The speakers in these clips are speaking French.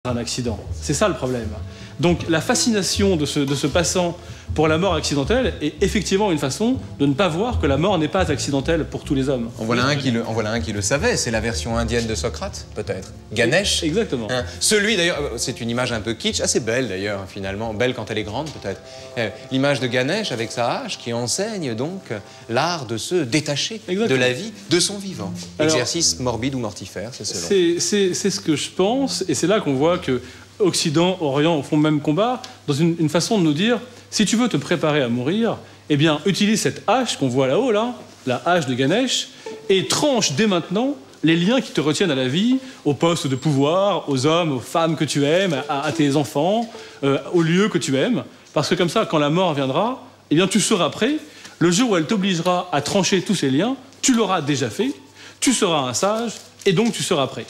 un accident. C'est ça le problème. Donc la fascination de ce passant pour la mort accidentelle est effectivement une façon de ne pas voir que la mort n'est pas accidentelle pour tous les hommes. En voilà un qui le savait, c'est la version indienne de Socrate, peut-être. Ganesh. Exactement. Hein. Celui, d'ailleurs, c'est une image un peu kitsch, assez belle d'ailleurs, finalement, belle quand elle est grande, peut-être. L'image de Ganesh avec sa hache qui enseigne donc l'art de se détacher de la vie, de son vivant. Alors, exercice morbide ou mortifère, c'est selon. C'est ce que je pense, et c'est là qu'on voit que Occident, Orient font le même combat, dans une façon de nous dire, si tu veux te préparer à mourir, eh bien, utilise cette hache qu'on voit là-haut, là, la hache de Ganesh, et tranche dès maintenant les liens qui te retiennent à la vie, aux postes de pouvoir, aux hommes, aux femmes que tu aimes, à tes enfants, aux lieux que tu aimes. Parce que comme ça, quand la mort viendra, eh bien, tu seras prêt. Le jour où elle t'obligera à trancher tous ces liens, tu l'auras déjà fait, tu seras un sage, et donc tu seras prêt.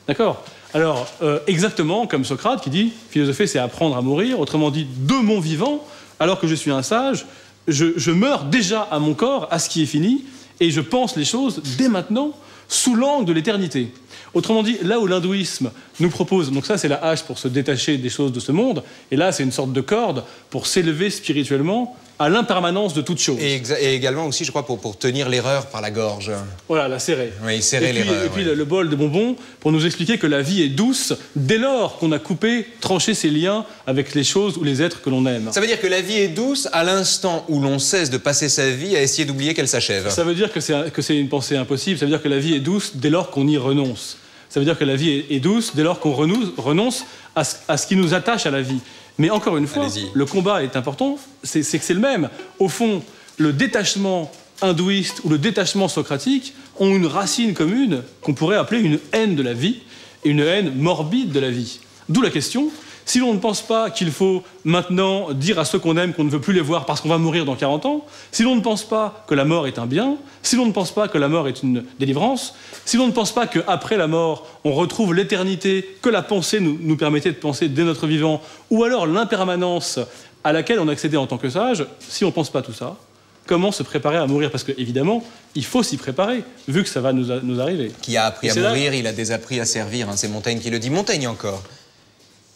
D'accord ? Alors, exactement comme Socrate qui dit « philosopher, c'est apprendre à mourir », autrement dit, de mon vivant, alors que je suis un sage, je meurs déjà à mon corps, à ce qui est fini, et je pense les choses dès maintenant, sous l'angle de l'éternité. Autrement dit, là où l'hindouisme nous propose, donc ça c'est la hache pour se détacher des choses de ce monde, et là c'est une sorte de corde pour s'élever spirituellement à l'impermanence de toute chose. Et également aussi, je crois, pour tenir l'erreur par la gorge. Voilà, la serrer. Oui, serrer l'erreur. Et puis le bol de bonbons pour nous expliquer que la vie est douce dès lors qu'on a coupé, tranché ses liens avec les choses ou les êtres que l'on aime. Ça veut dire que la vie est douce à l'instant où l'on cesse de passer sa vie à essayer d'oublier qu'elle s'achève. Ça veut dire que c'est une pensée impossible. Ça veut dire que la vie est douce dès lors qu'on y renonce. Ça veut dire que la vie est douce dès lors qu'on renonce à ce qui nous attache à la vie. Mais encore une fois, le combat est important, c'est que c'est le même. Au fond, le détachement hindouiste ou le détachement socratique ont une racine commune qu'on pourrait appeler une haine de la vie, et une haine morbide de la vie. D'où la question, si l'on ne pense pas qu'il faut maintenant dire à ceux qu'on aime qu'on ne veut plus les voir parce qu'on va mourir dans 40 ans, si l'on ne pense pas que la mort est un bien, si l'on ne pense pas que la mort est une délivrance, si l'on ne pense pas qu'après la mort, on retrouve l'éternité que la pensée nous permettait de penser dès notre vivant, ou alors l'impermanence à laquelle on accédait en tant que sage, si on ne pense pas tout ça, comment se préparer à mourir? Parce qu'évidemment, il faut s'y préparer, vu que ça va nous arriver. Qui a appris à mourir, il a désappris à servir, hein, c'est Montaigne qui le dit. Montaigne encore.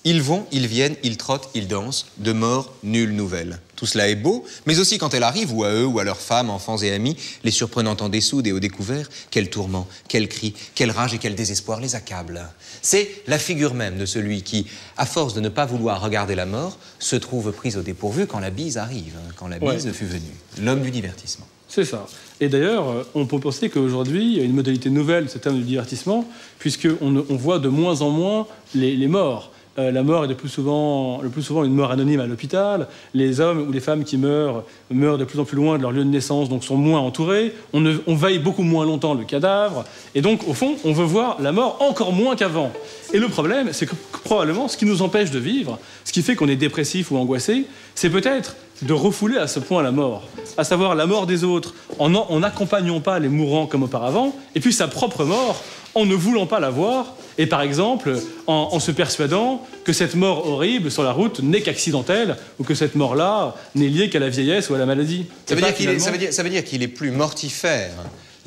Ils vont, ils viennent, ils trottent, ils dansent, de mort, nulle nouvelle. Tout cela est beau, mais aussi quand elle arrive, ou à eux, ou à leurs femmes, enfants et amis, les surprenant en dessoude et au découvert, quel tourment, quel cri, quelle rage et quel désespoir les accable. C'est la figure même de celui qui, à force de ne pas vouloir regarder la mort, se trouve pris au dépourvu quand la bise arrive, hein, quand la bise fut venue. L'homme du divertissement. C'est ça. Et d'ailleurs, on peut penser qu'aujourd'hui, il y a une modalité nouvelle de ce terme du divertissement, puisqu'on voit de moins en moins les morts. La mort est le plus souvent une mort anonyme à l'hôpital. Les hommes ou les femmes qui meurent de plus en plus loin de leur lieu de naissance, donc sont moins entourés. On veille beaucoup moins longtemps le cadavre. Et donc, au fond, on veut voir la mort encore moins qu'avant. Et le problème, c'est que probablement, ce qui nous empêche de vivre, ce qui fait qu'on est dépressif ou angoissé, c'est peut-être de refouler à ce point la mort. À savoir la mort des autres en n'accompagnant pas les mourants comme auparavant, et puis sa propre mort en ne voulant pas la voir, et par exemple en se persuadant que cette mort horrible sur la route n'est qu'accidentelle, ou que cette mort-là n'est liée qu'à la vieillesse ou à la maladie. Ça veut dire qu'il est plus mortifère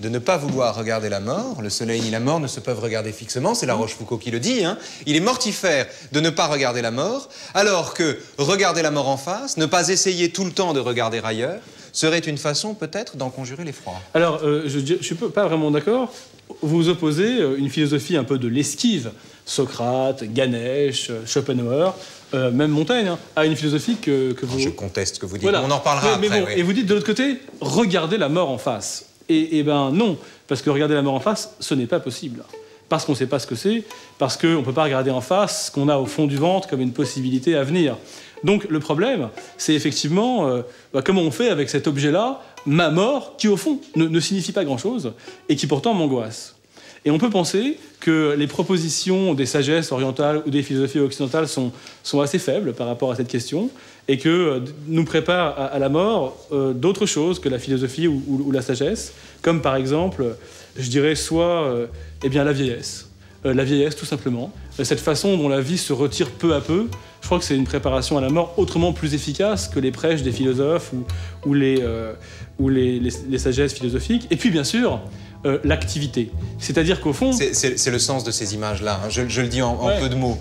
de ne pas vouloir regarder la mort. Le soleil ni la mort ne se peuvent regarder fixement, c'est La Rochefoucauld qui le dit, hein. Il est mortifère de ne pas regarder la mort, alors que regarder la mort en face, ne pas essayer tout le temps de regarder ailleurs, serait une façon peut-être d'en conjurer l'effroi. Alors, je ne suis pas vraiment d'accord. Vous opposez une philosophie un peu de l'esquive, Socrate, Ganesh, Schopenhauer, même Montaigne, hein, à une philosophie que vous... Je conteste ce que vous dites, voilà. On en reparlera après. Bon, oui. Et vous dites de l'autre côté, regardez la mort en face. Et ben non, parce que regarder la mort en face, ce n'est pas possible. Parce qu'on ne sait pas ce que c'est, parce qu'on ne peut pas regarder en face ce qu'on a au fond du ventre comme une possibilité à venir. Donc le problème, c'est effectivement comment on fait avec cet objet-là, ma mort, qui au fond ne signifie pas grand-chose et qui pourtant m'angoisse. Et on peut penser que les propositions des sagesses orientales ou des philosophies occidentales sont assez faibles par rapport à cette question et que nous préparent à la mort d'autres choses que la philosophie ou la sagesse, comme par exemple, je dirais, soit la vieillesse. La vieillesse, tout simplement. Cette façon dont la vie se retire peu à peu, je crois que c'est une préparation à la mort autrement plus efficace que les prêches des philosophes ou les sagesses philosophiques. Et puis, bien sûr, l'activité. C'est-à-dire qu'au fond... C'est le sens de ces images-là, hein. Je le dis en peu de mots.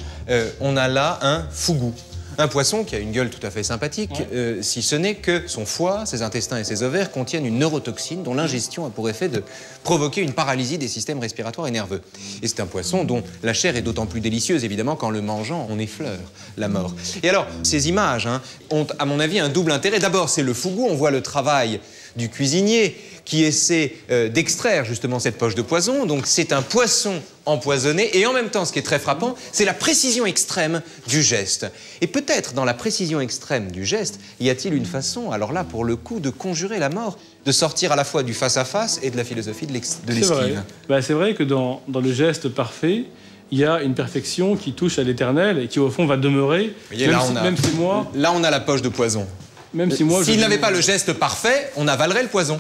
On a là un fougou. Un poisson qui a une gueule tout à fait sympathique, si ce n'est que son foie, ses intestins et ses ovaires contiennent une neurotoxine dont l'ingestion a pour effet de provoquer une paralysie des systèmes respiratoires et nerveux. Et c'est un poisson dont la chair est d'autant plus délicieuse, évidemment, qu'en le mangeant, on effleure la mort. Et alors, ces images ont, à mon avis, un double intérêt. D'abord, c'est le fougou, on voit le travail du cuisinier qui essaie d'extraire justement cette poche de poison. Donc c'est un poisson empoisonné et en même temps, ce qui est très frappant, c'est la précision extrême du geste. Et peut-être dans la précision extrême du geste, y a-t-il une façon, alors là pour le coup, de conjurer la mort, de sortir à la fois du face-à-face et de la philosophie de l'esquive. C'est vrai que dans le geste parfait, il y a une perfection qui touche à l'éternel et qui au fond va demeurer, même si moi... Là on a la poche de poison. Même si moi... S'il n'avait pas le geste parfait, on avalerait le poison.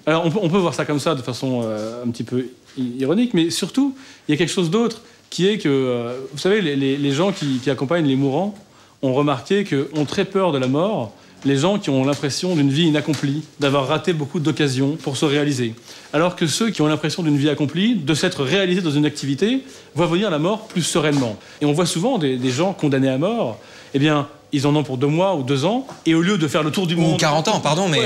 Alors on peut voir ça comme ça de façon un petit peu ironique, mais surtout, il y a quelque chose d'autre qui est que, vous savez, les gens qui accompagnent les mourants ont remarqué qu'ont très peur de la mort les gens qui ont l'impression d'une vie inaccomplie, d'avoir raté beaucoup d'occasions pour se réaliser. Alors que ceux qui ont l'impression d'une vie accomplie, de s'être réalisés dans une activité, voient venir la mort plus sereinement. Et on voit souvent des gens condamnés à mort, eh bien, ils en ont pour 2 mois ou 2 ans, et au lieu de faire le tour du monde... Ou 40 ans, pardon, mais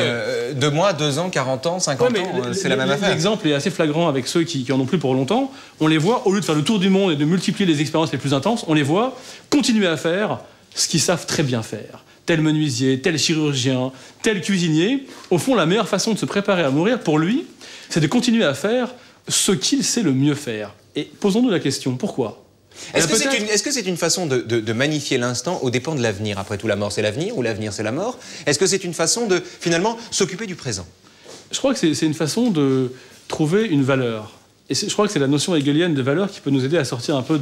2 mois, 2 ans, 40 ans, 50 ans, c'est la même affaire. L'exemple est assez flagrant avec ceux qui en ont plus pour longtemps. On les voit, au lieu de faire le tour du monde et de multiplier les expériences les plus intenses, on les voit continuer à faire ce qu'ils savent très bien faire. Tel menuisier, tel chirurgien, tel cuisinier. Au fond, la meilleure façon de se préparer à mourir, pour lui, c'est de continuer à faire ce qu'il sait le mieux faire. Et posons-nous la question, pourquoi ? Est-ce que c'est une façon de magnifier l'instant aux dépens de l'avenir? Après tout, la mort, c'est l'avenir, ou l'avenir, c'est la mort? Est-ce que c'est une façon de, finalement, s'occuper du présent? Je crois que c'est une façon de trouver une valeur. Et je crois que c'est la notion hegelienne de valeur qui peut nous aider à sortir un peu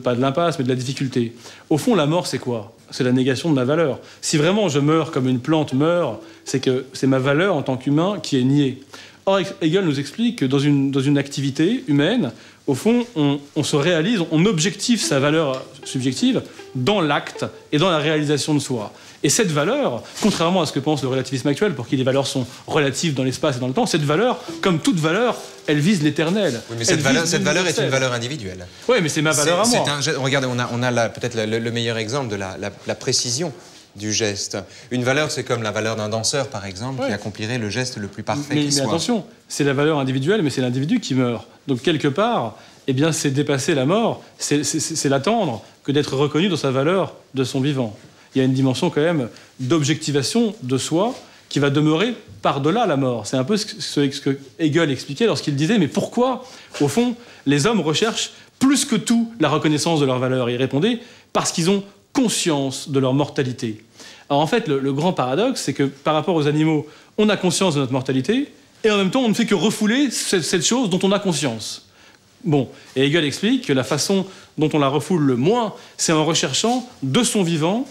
pas de l'impasse, mais de la difficulté. Au fond, la mort, c'est quoi? C'est la négation de ma valeur. Si vraiment je meurs comme une plante meurt, c'est que c'est ma valeur en tant qu'humain qui est niée. Or, Hegel nous explique que dans une activité humaine, au fond, on se réalise, on objective sa valeur subjective dans l'acte et dans la réalisation de soi. Et cette valeur, contrairement à ce que pense le relativisme actuel, pour qui les valeurs sont relatives dans l'espace et dans le temps, cette valeur, comme toute valeur, elle vise l'éternel. Oui, mais cette valeur est une valeur individuelle. Oui, mais c'est ma valeur à moi. Regardez, on a peut-être le meilleur exemple de la précision du geste. Une valeur, c'est comme la valeur d'un danseur, par exemple, qui accomplirait le geste le plus parfait qui soit. Mais attention, c'est la valeur individuelle, mais c'est l'individu qui meurt. Donc, quelque part, eh bien, c'est dépasser la mort, c'est l'attendre que d'être reconnu dans sa valeur de son vivant. Il y a une dimension, quand même, d'objectivation de soi qui va demeurer par-delà la mort. C'est un peu ce que Hegel expliquait lorsqu'il disait « Mais pourquoi, au fond, les hommes recherchent plus que tout la reconnaissance de leur valeur ?» Il répondait « Parce qu'ils ont conscience de leur mortalité. » Alors en fait, le grand paradoxe, c'est que par rapport aux animaux, on a conscience de notre mortalité, et en même temps, on ne fait que refouler cette chose dont on a conscience. Bon, et Hegel explique que la façon dont on la refoule le moins, c'est en recherchant de son vivant,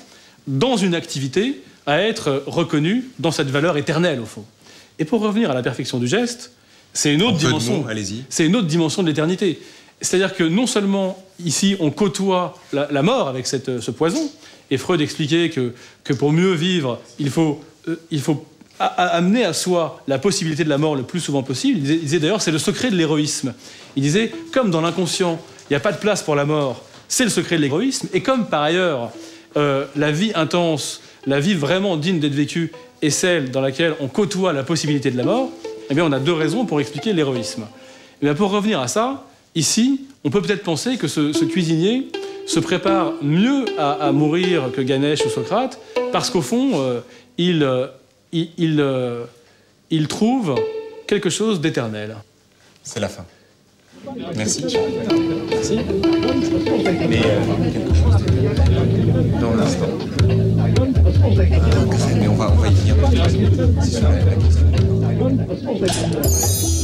dans une activité, à être reconnu dans cette valeur éternelle, au fond. Et pour revenir à la perfection du geste, c'est une autre dimension. C'est une autre dimension de l'éternité. C'est-à-dire que non seulement, ici, on côtoie la mort avec ce poison, et Freud expliquait que pour mieux vivre, il faut amener à soi la possibilité de la mort le plus souvent possible. Il disait d'ailleurs, c'est le secret de l'héroïsme. Il disait, comme dans l'inconscient, il n'y a pas de place pour la mort, c'est le secret de l'héroïsme, et comme par ailleurs, la vie intense, la vie vraiment digne d'être vécue, est celle dans laquelle on côtoie la possibilité de la mort, eh bien on a 2 raisons pour expliquer l'héroïsme. Et bien pour revenir à ça, ici, on peut peut-être penser que ce cuisinier se prépare mieux à mourir que Ganesh ou Socrate, parce qu'au fond, il trouve quelque chose d'éternel. C'est la fin. Merci. Merci. Mais quelque chose d'éternel dans l'instant. Mais on va y venir. C'est sur la question.